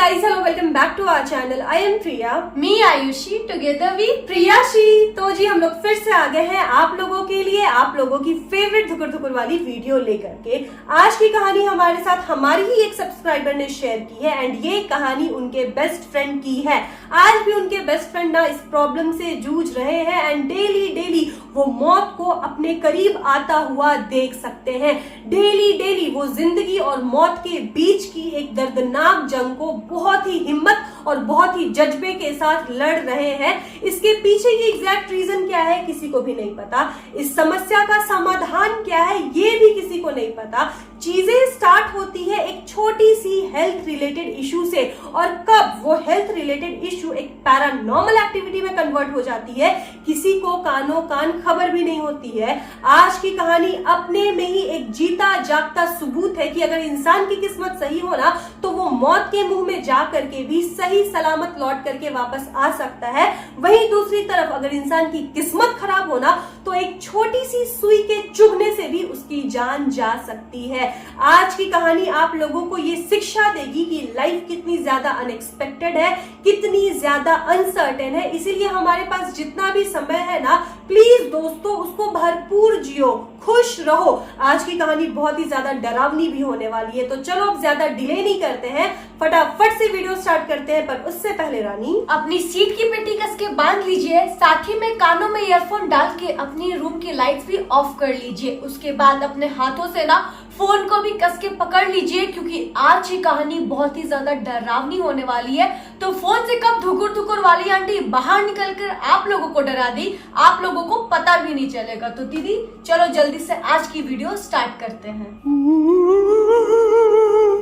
guys, hello, welcome back to our channel. I am Priya. Me Ayushi. Together we प्रियाशी। तो जी हम लोग फिर से आ गए हैं आप लोगों के लिए, आप लोगों की फेवरेट धुकुर धुकुर वाली वीडियो लेकर के। आज की कहानी हमारे साथ हमारी ही एक सब्सक्राइबर ने शेयर की है एंड ये कहानी उनके बेस्ट फ्रेंड की है। आज भी उनके बेस्ट फ्रेंड ना इस प्रॉब्लम से जूझ रहे हैं एंड डेली वो मौत को अपने करीब आता हुआ देख सकते हैं। डेली वो जिंदगी और मौत के बीच की एक दर्दनाक जंग को बहुत ही हिम्मत और बहुत ही जज्बे के साथ लड़ रहे हैं। इसके पीछे की एग्जैक्ट रीजन क्या है किसी को भी नहीं पता। इस समस्या का समाधान क्या है ये भी किसी को नहीं पता। चीजें स्टार्ट होती है एक छोटी सी हेल्थ रिलेटेड इशू से और कब वो हेल्थ रिलेटेड इशू एक पैरानॉर्मल एक्टिविटी में कन्वर्ट हो जाती है किसी को कानो कान खबर भी नहीं होती है। आज की कहानी अपने में ही एक जीता जागता सबूत है कि अगर इंसान की किस्मत सही हो ना तो वो मौत के मुंह में जा करके भी सही सलामत लौट करके वापस आ सकता है। वहीं दूसरी तरफ अगर इंसान की किस्मत खराब हो ना तो एक छोटी सी सुई के चुभने से भी उसकी जान जा सकती है। आज की कहानी आप लोगों को ये शिक्षा देगी कि लाइफ कितनी ज्यादा अनएक्सपेक्टेड है, कितनी ज्यादा अनसर्टेन है। इसीलिए हमारे पास जितना भी समय है ना प्लीज दोस्तों उसको भरपूर जियो, खुश रहो। आज की कहानी बहुत ही ज्यादा डरावनी भी होने वाली है। तो चलो अब ज्यादा डिले नहीं करते हैं, फटाफट से वीडियो स्टार्ट करते हैं। पर उससे पहले रानी अपनी सीट की पेटी कस के बांध लीजिए, साथ ही में कानों में ईयरफोन डाल के अपनी रूम की लाइट्स भी ऑफ कर लीजिए। उसके बाद अपने हाथों से ना फोन को भी कस के पकड़ लीजिए क्योंकि आज की कहानी बहुत ही ज्यादा डरावनी होने वाली है। तो फोन से कब धुकुर धुकुर वाली आंटी बाहर निकल कर आप लोगों को डरा दी, आप लोगों को पता भी नहीं चलेगा। तो दीदी चलो जल्दी से आज की वीडियो स्टार्ट करते हैं।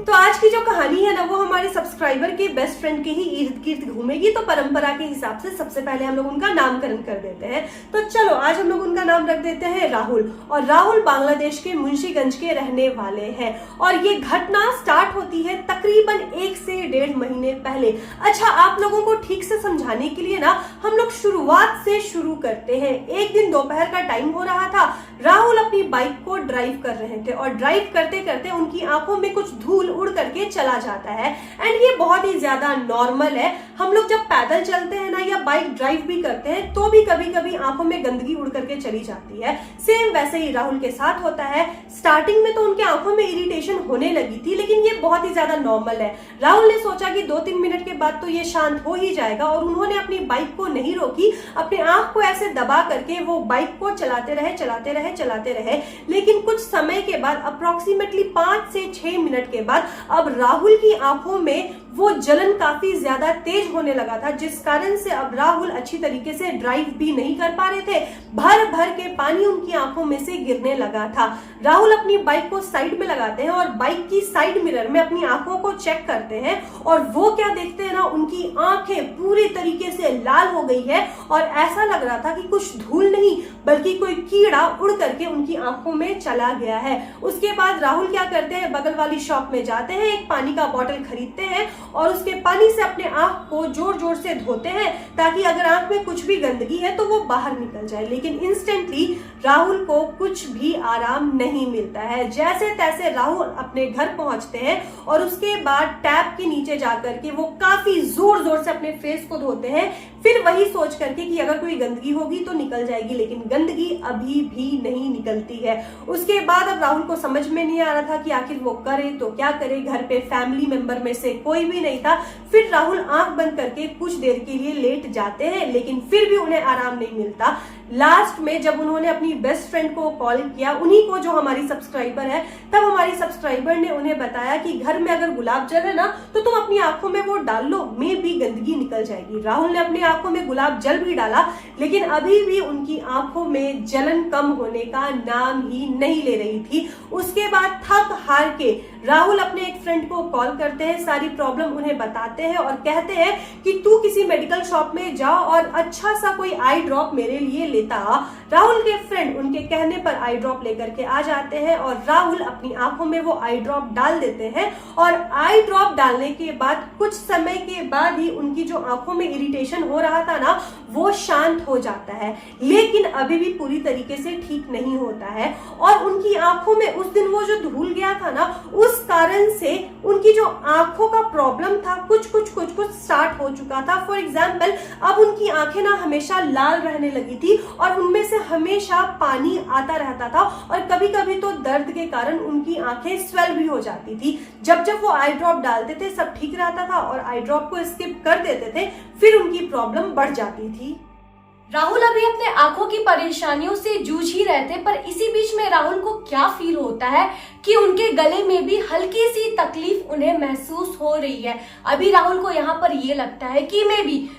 तो आज की जो कहानी है ना वो हमारे सब्सक्राइबर के बेस्ट फ्रेंड के ही इर्द गिर्द घूमेगी। तो परंपरा के हिसाब से सबसे पहले हम लोग उनका नामकरण कर देते हैं। तो चलो आज हम लोग उनका नाम रख देते हैं राहुल। और राहुल बांग्लादेश के मुंशीगंज के रहने वाले हैं और ये घटना स्टार्ट होती है तकरीबन 1 से 1.5 महीने पहले। अच्छा, आप लोगों को ठीक से समझाने के लिए ना हम लोग शुरुआत से शुरू करते हैं। एक दिन दोपहर का टाइम हो रहा था, राहुल अपनी बाइक को ड्राइव कर रहे थे और ड्राइव करते करते उनकी आंखों में कुछ धूल उड़ करके चला जाता है एंड ये बहुत ही ज्यादा नॉर्मल है। हम लोग जब पैदल चलते हैं ना या बाइक ड्राइव भी करते हैं तो भी कभी कभी आंखों में गंदगी उड़ करके चली जाती है। सेम वैसे ही राहुल के साथ होता है। स्टार्टिंग में तो उनके आंखों में इरिटेशन होने लगी थी लेकिन ये बहुत ही ज्यादा नॉर्मल है। राहुल ने सोचा कि 2-3 मिनट के बाद तो ये शांत हो ही जाएगा और उन्होंने अपनी बाइक को नहीं रोकी, अपने आंख को ऐसे दबा करके वो बाइक को चलाते रहे। लेकिन कुछ समय के बाद अप्रोक्सीमेटली 5 से 6 मिनट के बाद अब राहुल की आंखों में वो जलन काफी ज्यादा तेज होने लगा था, जिस कारण से अब राहुल अच्छी तरीके से ड्राइव भी नहीं कर पा रहे थे। भर के पानी उनकी आंखों में से गिरने लगा था। राहुल अपनी बाइक को साइड में लगाते हैं और बाइक की साइड मिरर में अपनी आंखों को चेक करते हैं और वो क्या देखते हैं ना, उनकी आंखें पूरी तरीके से लाल हो गई है और ऐसा लग रहा था कि कुछ धूल नहीं बल्कि कोई कीड़ा उड़ करके उनकी आंखों में चला गया है। उसके बाद राहुल क्या करते हैं, बगल वाली शॉप में जाते हैं, एक पानी का बॉटल खरीदते हैं और उसके पानी से अपने आंख को जोर से धोते हैं ताकि अगर आंख में कुछ भी गंदगी है तो वो बाहर निकल जाए। लेकिन इंस्टेंटली राहुल को कुछ भी आराम नहीं मिलता है। जैसे तैसे राहुल अपने घर पहुंचते हैं और उसके बाद टैप के नीचे जाकर के वो काफी जोर से अपने फेस को धोते हैं, फिर वही सोच करके कि अगर कोई गंदगी होगी तो निकल जाएगी, लेकिन गंदगी अभी भी नहीं निकलती है। उसके बाद अब राहुल को समझ में नहीं आ रहा था कि आखिर वो करे तो क्या करे। घर पे फैमिली मेंबर में से कोई भी नहीं था। फिर राहुल आंख बंद करके कुछ देर के लिए लेट जाते हैं लेकिन फिर भी उन्हें आराम नहीं मिलता। लास्ट में जब उन्होंने अपनी बेस्ट फ्रेंड को कॉल किया, उन्हीं को जो हमारी सब्सक्राइबर है, तब हमारी सब्सक्राइबर ने उन्हें बताया कि घर में अगर गुलाब जल है ना तो तुम अपनी आंखों में वो डाल लो, में भी गंदगी निकल जाएगी। राहुल ने अपनी आंखों में गुलाब जल भी डाला लेकिन अभी भी उनकी आंखों में जलन कम होने का नाम ही नहीं ले रही थी। उसके बाद थक हार के राहुल अपने एक फ्रेंड को कॉल करते हैं, सारी प्रॉब्लम उन्हें बताते हैं और कहते हैं कि तू किसी मेडिकल शॉप में जाओ और अच्छा सा कोई आई ड्रॉप मेरे लिए लेता राहुल के फ्रेंड उनके कहने पर आई ड्रॉप लेकर के आ जाते हैं और राहुल अपनी आंखों में वो आई ड्रॉप डाल देते हैं और आई ड्रॉप डालने के बाद कुछ समय के बाद ही उनकी जो आंखों में इरिटेशन हो रहा था ना वो शांत हो जाता है, लेकिन अभी भी पूरी तरीके से ठीक नहीं होता है और उनकी आंखों में उस दिन वो जो धूल गया था ना उस कारण से उनकी जो आंखों का प्रॉब्लम था कुछ स्टार्ट हो चुका था। फॉर एग्जाम्पल अब उनकी आंखें ना हमेशा लाल रहने लगी थी और उनमें से हमेशा पानी आता रहता था और कभी कभी तो दर्द के कारण उनकी आंखें स्वेल भी हो जाती थी। जब वो आई ड्रॉप डालते थे सब ठीक रहता था और आई ड्रॉप को स्किप कर देते थे फिर उनकी प्रॉब्लम बढ़ जाती थी। राहुल अभी अपने आंखों की परेशानियों से जूझ ही रहे थे, पर इसी बीच में राहुल को क्या फील होता है कि उनके गले में भी हल्की सी तकलीफ उन्हें महसूस हो रही है। अभी राहुल को यहाँ पर ये लगता है कि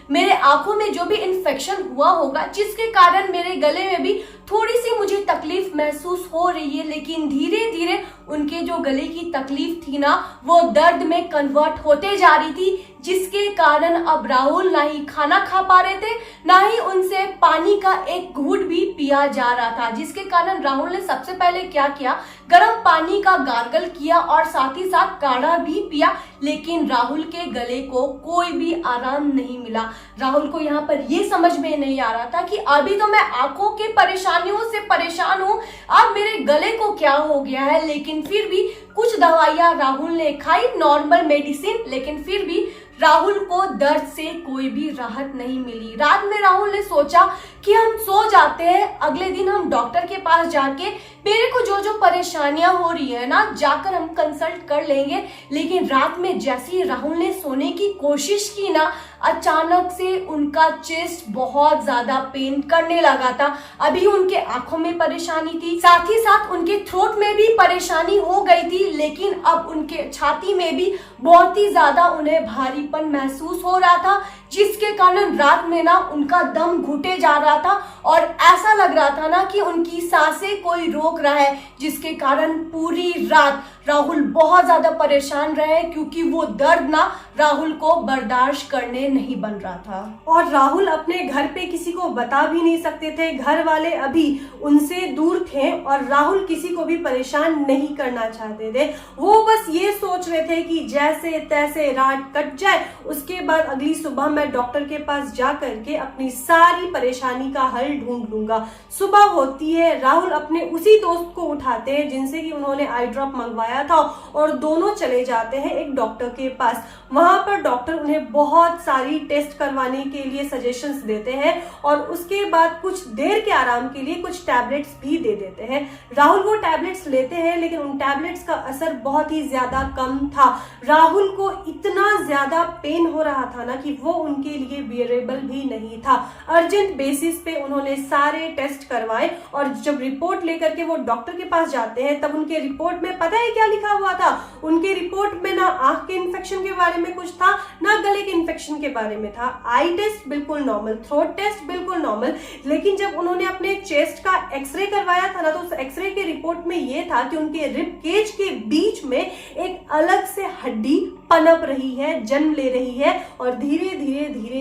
मेरे आंखों में जो भी इन्फेक्शन हुआ होगा जिसके कारण मेरे गले में भी थोड़ी सी मुझे तकलीफ महसूस हो रही है, लेकिन धीरे धीरे उनके जो गले की तकलीफ थी ना वो दर्द में कन्वर्ट होते जा रही थी, जिसके कारण अब राहुल ना ही खाना खा पा रहे थे ना ही उनसे पानी का एक घूंट भी पिया जा रहा था, जिसके कारण राहुल ने सबसे पहले क्या किया, गर्म पानी का गार्गल किया और साथ ही साथ काढ़ा भी पिया, लेकिन राहुल के गले को कोई भी आराम नहीं मिला। राहुल को यहाँ पर ये समझ में नहीं आ रहा था कि अभी तो मैं आंखों के परेशानियों से परेशान हूँ, अब मेरे गले को क्या हो गया है। लेकिन फिर भी कुछ दवाइयां राहुल ने खाई, नॉर्मल मेडिसिन, लेकिन फिर भी राहुल को दर्द से कोई भी राहत नहीं मिली। रात में राहुल ने सोचा कि हम सो जाते हैं, अगले दिन हम डॉक्टर के पास जाके मेरे को जो परेशानियां हो रही है ना जाकर हम कंसल्ट कर लेंगे। लेकिन रात में जैसे ही राहुल ने सोने की कोशिश की ना अचानक से उनका चेस्ट बहुत ज्यादा पेन करने लगा था। अभी उनके आंखों में परेशानी थी, साथ ही साथ उनके थ्रोट में भी परेशानी हो गई थी, लेकिन अब उनके छाती में भी बहुत ही ज्यादा उन्हें भारीपन महसूस हो रहा था, जिसके कारण रात में ना उनका दम घुटे जा रहा था और ऐसा लग रहा था ना कि उनकी सांसें कोई रोक रहा है, जिसके कारण पूरी रात राहुल बहुत ज्यादा परेशान रहे, क्योंकि वो दर्द ना राहुल को बर्दाश्त करने नहीं बन रहा था। और राहुल अपने घर पे किसी को बता भी नहीं सकते थे, घर वाले अभी उनसे दूर थे और राहुल किसी को भी परेशान नहीं करना चाहते थे। वो बस ये सोच रहे थे कि जैसे तैसे रात कट जाए, उसके बाद अगली सुबह मैं डॉक्टर के पास जा करके अपनी सारी परेशानी का हल ढूंढ लूंगा। सुबह होती है, राहुल अपने उसी दोस्त को उठाते हैं जिनसे कि उन्होंने आई ड्रॉप मंगवाया था और दोनों चले जाते हैं एक डॉक्टर के पास। वहां पर डॉक्टर उन्हें बहुत सारी टेस्ट करवाने के लिए सजेशंस देते हैं और उसके बाद कुछ देर के आराम के लिए कुछ टैबलेट्स भी दे देते हैं। राहुल वो टैबलेट्स लेते हैं, लेकिन उन टैबलेट्स का असर बहुत ही ज्यादा कम था। राहुल को इतना ज्यादा पेन हो रहा था ना कि वो उनके लिए बियरेबल भी नहीं था। अर्जेंट बेसिस पे उन्होंने सारे टेस्ट करवाए और जब रिपोर्ट लेकर के वो डॉक्टर के पास जाते हैं तब उनके रिपोर्ट में पता है क्या लिखा हुआ था? उनके रिपोर्ट में ना आंख के इन्फेक्शन के बारे में कुछ था, ना गले के इन्फेक्शन के बारे में था। आई टेस्ट बिल्कुल नॉर्मल, थ्रोट टेस्ट बिल्कुल नॉर्मल, लेकिन जब उन्होंने अपने चेस्ट का एक्सरे करवाया था ना तो उस एक्सरे के रिपोर्ट में ये था कि उनके रिब केज के बीच में एक अलग से हड्डी पनप रही है, जन्म ले रही है और धीरे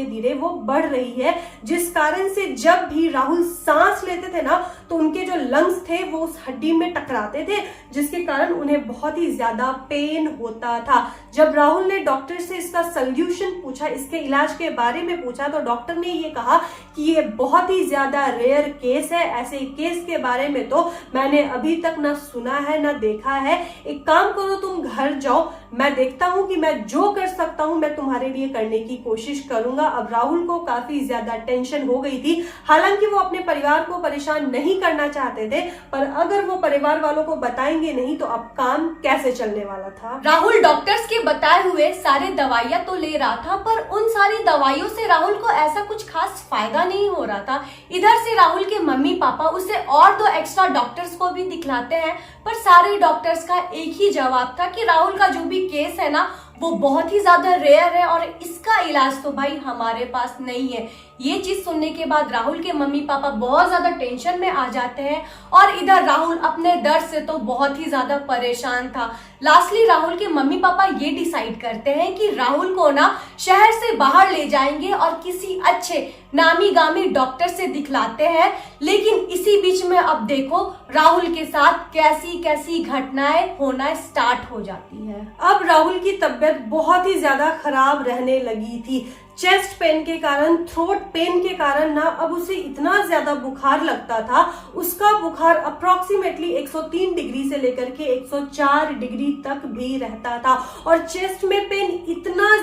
धीरे वो बढ़ रही है, जिस कारण से जब भी राहुल सांस लेते थे ना तो उनके जो लंग्स थे वो उस हड्डी में टकराते थे, जिसके कारण उन्हें बहुत ही ज्यादा पेन होता था। जब राहुल ने डॉक्टर से इसका सोल्यूशन पूछा, इसके इलाज के बारे में पूछा, तो डॉक्टर ने ये कहा कि ये बहुत ही ज्यादा रेयर केस है, ऐसे केस के बारे में तो मैंने अभी तक ना सुना है ना देखा है। एक काम करो, तुम घर जाओ, मैं देखता हूं कि मैं जो कर सकता हूं मैं तुम्हारे लिए करने की कोशिश करूंगा। अब राहुल को काफी ज्यादा टेंशन हो गई थी, हालांकि वो अपने परिवार को परेशान नहीं करना चाहते थे, पर अगर वो परिवार वालों को बताएंगे नहीं तो अब काम कैसे चलने वाला था। राहुल डॉक्टर्स के बताए हुए सारे दवाइयां तो ले रहा था, पर उन सारी दवाइयों से राहुल को ऐसा कुछ खास फायदा नहीं हो रहा था। इधर से राहुल के मम्मी पापा उसे और 2 एक्स्ट्रा डॉक्टर्स को भी दिखलाते हैं, पर सारे डॉक्टर्स का एक ही जवाब था कि राहुल का जो भी केस है ना वो बहुत ही ज्यादा रेयर है और इसका इलाज तो भाई हमारे पास नहीं है। ये चीज सुनने के बाद राहुल के मम्मी पापा बहुत ज्यादा टेंशन में आ जाते हैं और इधर राहुल अपने दर्द से तो बहुत ही ज्यादा परेशान था। लास्टली राहुल के मम्मी पापा ये डिसाइड करते हैं कि राहुल को ना शहर से बाहर ले जाएंगे और किसी अच्छे नामी गामी डॉक्टर से दिखलाते हैं। लेकिन इसी बीच में अब देखो राहुल के साथ कैसी कैसी घटनाएं होना स्टार्ट हो जाती है। अब राहुल की तबीयत बहुत ही ज्यादा खराब रहने लगी थी। चेस्ट पेन के कारण, थ्रोट पेन के कारण ना अब उसे इतना ज्यादा बुखार लगता था। उसका बुखार अप्रोक्सीमेटली 103 डिग्री से लेकर के 104 डिग्री तक भी रहता था और चेस्ट में पेन इतना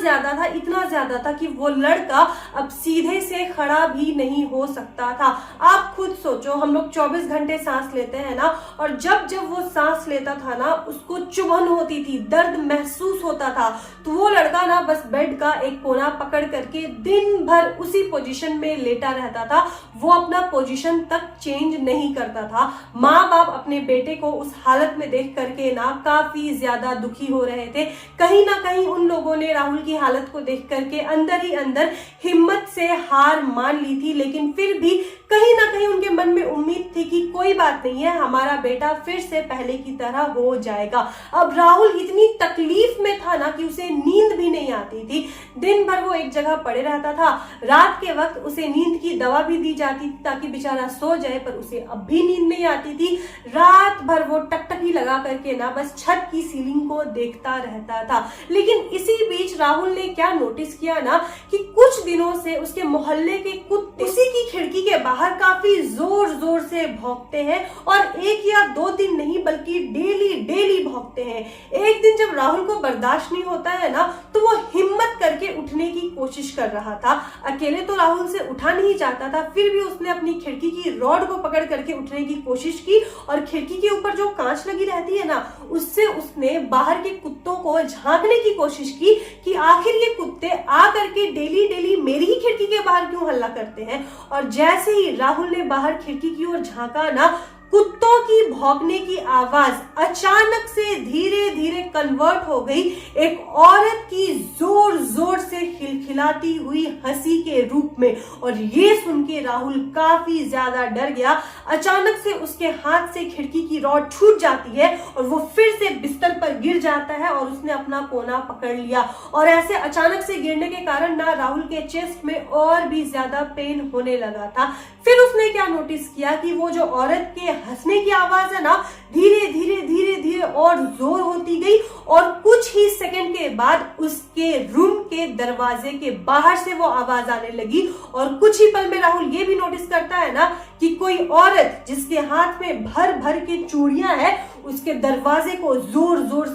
ज्यादा था कि वो लड़का अब सीधे से खड़ा भी नहीं हो सकता था। आप खुद सोचो, हम लोग 24 घंटे सांस लेते हैं ना, और जब जब वो सांस लेता था ना उसको चुभन होती थी, दर्द महसूस होता था। तो वो लड़का ना बस बेड का एक कोना पकड़ करके दिन भर उसी पोजीशन में लेटा रहता था। वो अपना पोजीशन तक चेंज नहीं करता था। माँ बाप अपने बेटे को उस हालत में देख करके ना काफी ज्यादा दुखी हो रहे थे। कहीं ना कहीं उन लोगों ने राहुल की हालत को देख करके अंदर ही अंदर हिम्मत से हार मान ली थी, लेकिन फिर भी कहीं ना कहीं उनके मन में उम्मीद थी कि कोई बात नहीं है, हमारा बेटा फिर से पहले की तरह हो जाएगा। अब राहुल इतनी तकलीफ में था ना कि उसे नींद भी नहीं आती थी। दिन भर वो एक जगह पड़े रहता था। रात के वक्त उसे नींद की दवा भी दी जाती थी ताकि बेचारा सो जाए, पर उसे अब भी नींद नहीं आती थी। रात भर वो टकटकी लगा करके ना बस छत की सीलिंग को देखता रहता था। लेकिन इसी बीच राहुल ने क्या नोटिस किया ना कि कुछ दिनों से उसके मोहल्ले के कुत्ते उसी की खिड़की के बाहर काफी जोर जोर से भौंकते हैं, और एक या दो दिन नहीं बल्कि डेली भौंकते हैं। एक दिन जब राहुल को बर्दाश्त नहीं होता है ना तो वो हिम्मत करके उठने की कोशिश कर रहा था। अकेले तो राहुल से उठा नहीं जाता था, फिर भी उसने अपनी खिड़की की रॉड को पकड़ करके उठने की कोशिश की, और खिड़की के ऊपर जो कांच लगी रहती है ना उससे उसने बाहर के कुत्तों को झांकने की कोशिश की कि आखिर ये कुत्ते आ करके डेली मेरी ही खिड़की के बाहर क्यों हल्ला करते हैं। और जैसे ही राहुल ने बाहर खिड़की की ओर झांका ना, कुत्तों की भौंकने की आवाज अचानक से धीरे धीरे कन्वर्ट हो गई एक औरत की जोर जोर से खिलखिलाती हुई हंसी के रूप में। और ये सुन के राहुल काफी ज्यादा डर गया। अचानक से उसके हाथ से खिड़की की रॉड छूट जाती है और वो फिर से बिस्तर पर गिर जाता है और उसने अपना कोना पकड़ लिया। और ऐसे अचानक से गिरने के कारण ना राहुल के चेस्ट में और भी ज्यादा पेन होने लगा था। फिर उसने क्या नोटिस किया कि वो जो औरत के हंसने की आवाज है ना धीरे धीरे और जोर होती गई, और कुछ ही सेकंड के बाद उसके रूम के दरवाजे के बाहर से वो आवाज आने लगी। और कुछ ही पल में राहुल ये भी नोटिस करता है ना कि कोई औरत जिसके हाथ में भर के चूड़ियां हैं उसके दरवाजे को जोर जोर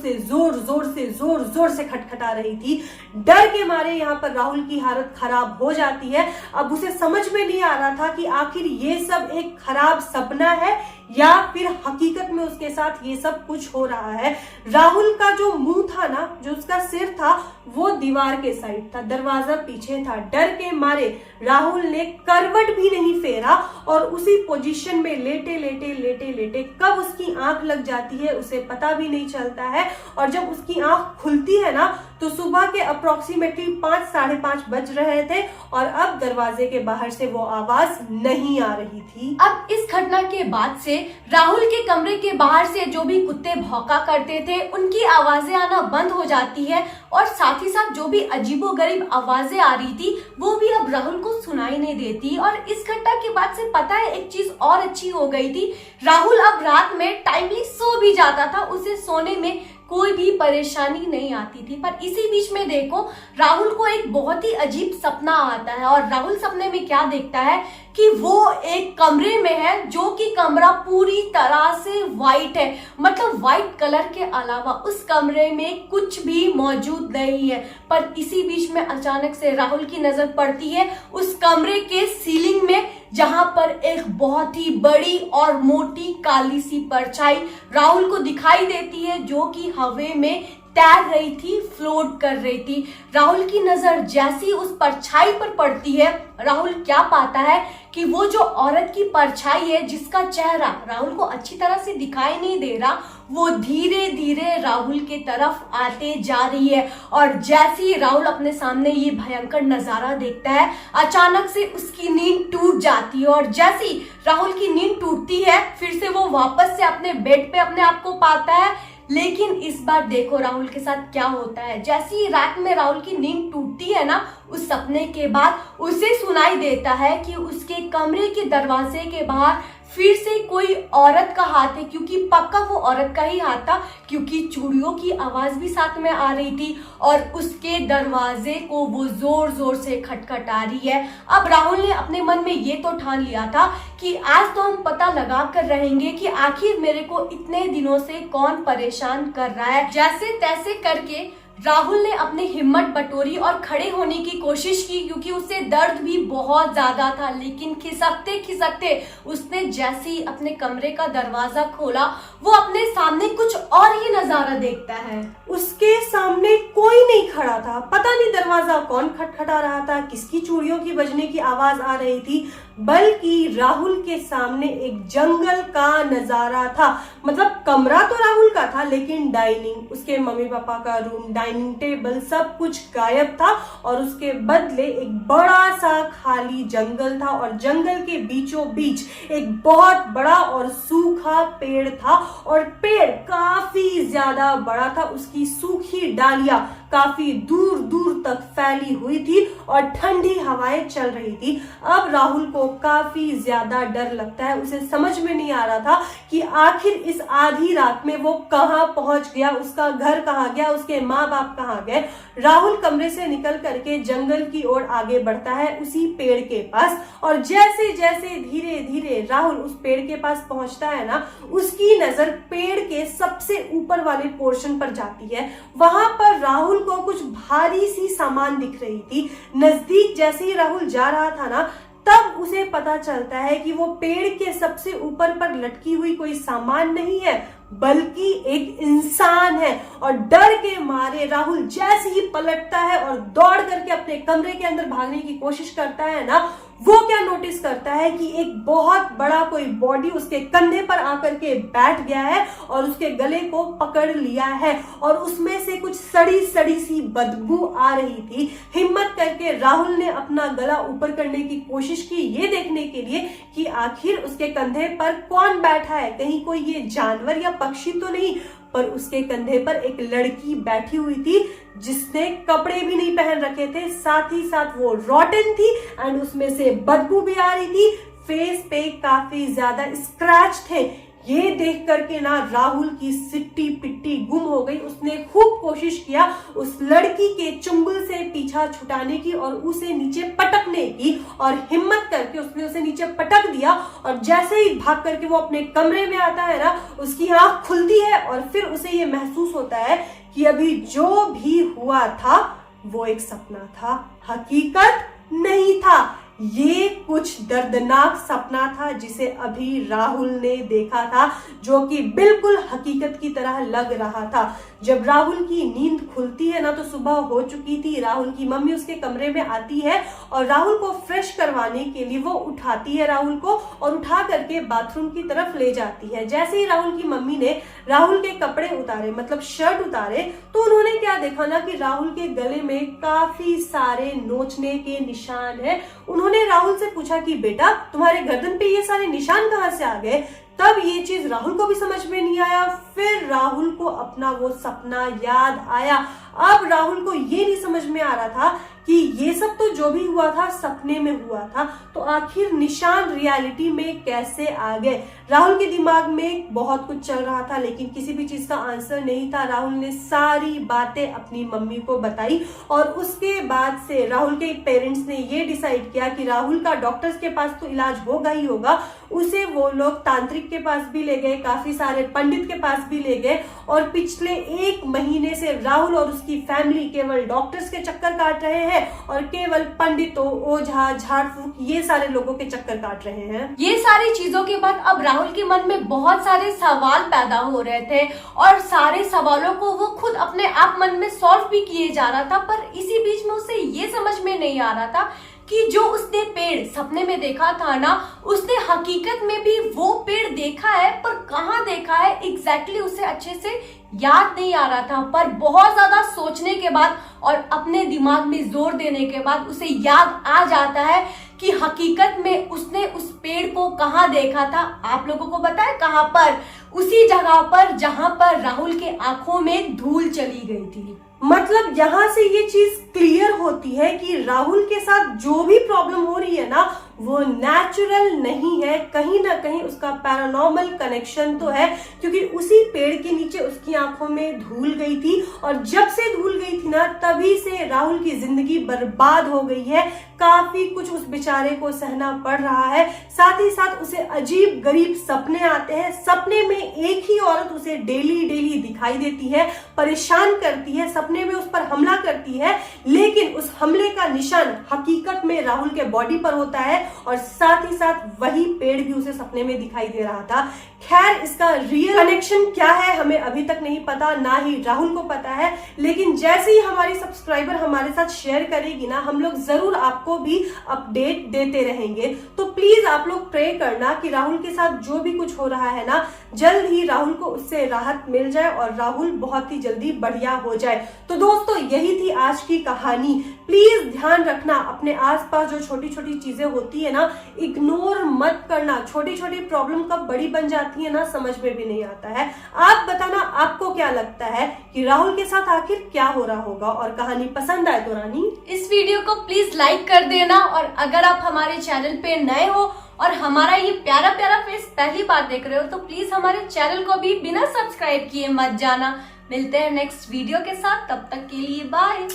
से खटखटा रही थी। डर के मारे यहाँ पर राहुल की हालत खराब हो जाती है। अब उसे समझ में नहीं आ रहा था कि आखिर ये सब एक खराब सपना है या फिर हकीकत में उसके साथ ये सब कुछ हो रहा है। राहुल का जो मुंह था ना, जो उसका सिर था, वो दीवार के साइड था, दरवाजा पीछे था। डर के मारे राहुल ने करवट भी नहीं फेरा और उसी पोजीशन में लेटे कब उसकी आंख लग जाती है उसे पता भी नहीं चलता है। और जब उसकी आंख खुलती है ना तो सुबह के अप्रोक्सीमेटली 5 साढ़े 5 बज रहे थे और अब दरवाजे के बाहर से वो आवाज नहीं आ रही थी। अब इस घटना के बाद से राहुल के कमरे के बाहर से जो भी कुत्ते भौंका करते थे उनकी आवाजें आना बंद हो जाती है, और साथ ही साथ जो भी अजीबोगरीब आवाजें आ रही थी वो भी अब राहुल को सुनाई नहीं देती। और इस घटना के बाद से पता है एक चीज और अच्छी हो गई थी, राहुल अब रात में टाइमली सो भी जाता था, उसे सोने में कोई भी परेशानी नहीं आती थी। पर इसी बीच में देखो राहुल को एक बहुत ही अजीब सपना आता है, और राहुल सपने में क्या देखता है कि वो एक कमरे में है जो कि कमरा पूरी तरह से व्हाइट है, मतलब व्हाइट कलर के अलावा उस कमरे में कुछ भी मौजूद नहीं है। पर इसी बीच में अचानक से राहुल की नजर पड़ती है उस कमरे के सीलिंग में, जहां पर एक बहुत ही बड़ी और मोटी काली सी परछाई राहुल को दिखाई देती है जो कि हवा में तैर रही थी, फ्लोट कर रही थी। राहुल की नजर जैसी उस परछाई पर पड़ती है, राहुल क्या पाता है कि वो जो औरत की परछाई है जिसका चेहरा राहुल को अच्छी तरह से दिखाई नहीं दे रहा, वो धीरे धीरे राहुल के तरफ आते जा रही है। और जैसे ही राहुल अपने सामने ये भयंकर नजारा देखता है, अचानक से उसकी नींद टूट जाती है। और जैसे ही राहुल की नींद टूटती है, फिर से वो वापस से अपने बेड पे अपने आप को पाता है। लेकिन इस बार देखो राहुल के साथ क्या होता है। जैसे ही रात में राहुल की नींद टूटती है ना, उस सपने के बाद उसे सुनाई देता है कि उसके कमरे के दरवाजे के बाहर फिर से कोई औरत का हाथ है, क्योंकि पक्का वो औरत का ही हाथ था, क्योंकि चूड़ियों की आवाज भी साथ में आ रही थी और उसके दरवाजे को वो जोर जोर से खटखटा रही है। अब राहुल ने अपने मन में ये तो ठान लिया था कि आज तो हम पता लगा कर रहेंगे कि आखिर मेरे को इतने दिनों से कौन परेशान कर रहा है। जैसे तैसे करके राहुल ने अपनी हिम्मत बटोरी और खड़े होने की कोशिश की, क्योंकि उसे दर्द भी बहुत ज्यादा था। लेकिन खिसकते खिसकते उसने जैसे ही अपने कमरे का दरवाजा खोला, वो अपने सामने कुछ और ही नजारा देखता है। उसके सामने कोई नहीं खड़ा था। पता नहीं दरवाजा कौन खटखटा रहा था, किसकी चूड़ियों की बजने की आवाज आ रही थी, बल्कि राहुल के सामने एक जंगल का नजारा था। मतलब कमरा तो राहुल का था, लेकिन डाइनिंग, उसके मम्मी पापा का रूम, डाइनिंग टेबल, सब कुछ गायब था और उसके बदले एक बड़ा सा खाली जंगल था। और जंगल के बीचों बीच एक बहुत बड़ा और सूखा पेड़ था और पेड़ काफी ज्यादा बड़ा था। उसकी सूखी डालियां काफी दूर दूर तक फैली हुई थी और ठंडी हवाएं चल रही थी। अब राहुल को काफी ज्यादा डर लगता है। उसे समझ में नहीं आ रहा था कि आखिर इस आधी रात में वो कहां पहुंच गया, उसका घर कहां गया, उसके माँ बाप कहां गए। राहुल कमरे से निकल करके जंगल की ओर आगे बढ़ता है, उसी पेड़ के पास। और जैसे जैसे धीरे धीरे राहुल उस पेड़ के पास पहुंचता है ना, उसकी नजर पेड़ के सबसे ऊपर वाले पोर्शन पर जाती है। वहां पर राहुल को कुछ भारी सी सामान दिख रही थी। नजदीक जैसे ही राहुल जा रहा था ना, तब उसे पता चलता है कि वो पेड़ के सबसे ऊपर पर लटकी हुई कोई सामान नहीं है, बल्कि एक इंसान है। और डर के मारे राहुल जैसे ही पलटता है और दौड़ करके अपने कमरे के अंदर भागने की कोशिश करता है ना, वो क्या नोटिस करता है कि एक बहुत बड़ा कोई बॉडी उसके कंधे पर आकर के बैठ गया है और उसके गले को पकड़ लिया है और उसमें से कुछ सड़ी सड़ी सी बदबू आ रही थी। हिम्मत करके राहुल ने अपना गला ऊपर करने की कोशिश की, ये देखने के लिए कि आखिर उसके कंधे पर कौन बैठा है, कहीं कोई ये जानवर या पक्षी तो नहीं। पर उसके कंधे पर एक लड़की बैठी हुई थी जिसने कपड़े भी नहीं पहन रखे थे, साथ ही साथ वो रॉटन थी एंड उसमें से बदबू भी आ रही थी। फेस पे काफी ज्यादा स्क्रैच थे। ये देख करके ना राहुल की सिट्टी पिट्टी गुम हो गई। उसने खूब कोशिश किया उस लड़की के चुंगल से पीछा छुटाने की और उसे नीचे पटकने की, और हिम्मत करके उसने उसे नीचे पटक दिया। और जैसे ही भाग करके वो अपने कमरे में आता है ना, उसकी आंख खुलती है और फिर उसे ये महसूस होता है कि अभी जो भी हुआ था वो एक सपना था, हकीकत नहीं था। ये कुछ दर्दनाक सपना था जिसे अभी राहुल ने देखा था, जो कि बिल्कुल हकीकत की तरह लग रहा था। जब राहुल की नींद खुलती है ना, तो सुबह हो चुकी थी। राहुल की मम्मी उसके कमरे में आती है और राहुल को फ्रेश करवाने के लिए वो उठाती है राहुल को और उठा करके बाथरूम की तरफ ले जाती है। जैसे ही राहुल की मम्मी ने राहुल के कपड़े उतारे, मतलब शर्ट उतारे, तो उन्होंने क्या देखा ना कि राहुल के गले में काफी सारे नोचने के निशान है। उन्होंने राहुल से पूछा कि बेटा, तुम्हारे गर्दन पे ये सारे निशान कहाँ से आ गए? तब ये चीज राहुल को भी समझ में नहीं आया। फिर राहुल को अपना वो सपना याद आया। अब राहुल को ये नहीं समझ में आ रहा था कि ये सब तो जो भी हुआ था सपने में हुआ था, तो आखिर निशान रियलिटी में कैसे आ गए। राहुल के दिमाग में बहुत कुछ चल रहा था, लेकिन किसी भी चीज का आंसर नहीं था। राहुल ने सारी बातें अपनी मम्मी को बताई और उसके बाद से राहुल के पेरेंट्स ने ये डिसाइड किया कि राहुल का डॉक्टर्स के पास तो इलाज होगा ही होगा। उसे वो लोग तांत्रिक के पास भी ले गए, काफी सारे पंडित के पास भी ले गए, और पिछले 1 महीने से राहुल और उसकी फैमिली केवल डॉक्टर्स के चक्कर काट रहे हैं और केवल पंडितों, ओझा, झाड़ फूक, ये सारे लोगों के चक्कर काट रहे हैं। ये सारी चीजों के बाद अब राहुल के मन में बहुत सारे सवाल पैदा हो रहे थे और सारे सवालों को वो खुद अपने आप मन में सॉल्व भी किए जा रहा था। पर इसी बीच में उसे ये समझ में नहीं आ रहा था कि जो उसने पेड़ सपने में देखा था ना, उसने हकीकत में भी वो पेड़ देखा है, पर कहाँ देखा है एग्जैक्टली उसे अच्छे से याद नहीं आ रहा था। पर बहुत ज्यादा सोचने के बाद और अपने दिमाग में जोर देने के बाद उसे याद आ जाता है कि हकीकत में उसने उस पेड़ को कहाँ देखा था। आप लोगों को पता है कहाँ पर? उसी जगह पर जहां पर राहुल के आंखों में धूल चली गई थी। मतलब यहाँ से ये चीज क्लियर होती है कि राहुल के साथ जो भी प्रॉब्लम हो रही है ना, वो नेचुरल नहीं है, कहीं ना कहीं उसका पैरानॉर्मल कनेक्शन तो है, क्योंकि उसी पेड़ के नीचे उसकी आंखों में धूल गई थी और जब से धूल गई थी ना, तभी से राहुल की जिंदगी बर्बाद हो गई है। काफी कुछ उस बेचारे को सहना पड़ रहा है। साथ ही साथ उसे अजीब गरीब सपने आते हैं। सपने में एक ही औरत उसे डेली डेली दिखाई देती है, परेशान करती है, सपने में उस पर हमला करती है, लेकिन उस हमले का निशान हकीकत में राहुल के बॉडी पर होता है और साथ ही साथ वही पेड़ भी उसे सपने में दिखाई दे रहा था। खैर, इसका रियल कनेक्शन क्या है हमें अभी तक नहीं पता, ना ही राहुल को पता है, लेकिन जैसे ही हमारी सब्सक्राइबर हमारे साथ शेयर करेगी ना, हम लोग जरूर आपको भी अपडेट देते रहेंगे। तो प्लीज आप लोग प्रे करना कि राहुल के साथ जो भी कुछ हो रहा है ना, जल्द ही राहुल को उससे राहत मिल जाए और राहुल बहुत ही जल्दी बढ़िया हो जाए। तो दोस्तों, यही थी आज की कहानी। प्लीज ध्यान रखना, अपने आसपास जो छोटी छोटी चीजें होती है ना, इग्नोर मत करना। छोटी छोटी प्रॉब्लम कब बड़ी बन जाती है ना, समझ में भी नहीं आता है। आप बताना, आपको क्या लगता है कि राहुल के साथ आखिर क्या हो रहा होगा? और कहानी पसंद आए तो रानी इस वीडियो को प्लीज लाइक कर देना, और अगर आप हमारे चैनल पे नए हो और हमारा ये प्यारा प्यारा फेस पहली बार देख रहे हो, तो प्लीज हमारे चैनल को भी बिना सब्सक्राइब किए मत जाना। मिलते हैं नेक्स्ट वीडियो के साथ, तब तक के लिए बाय।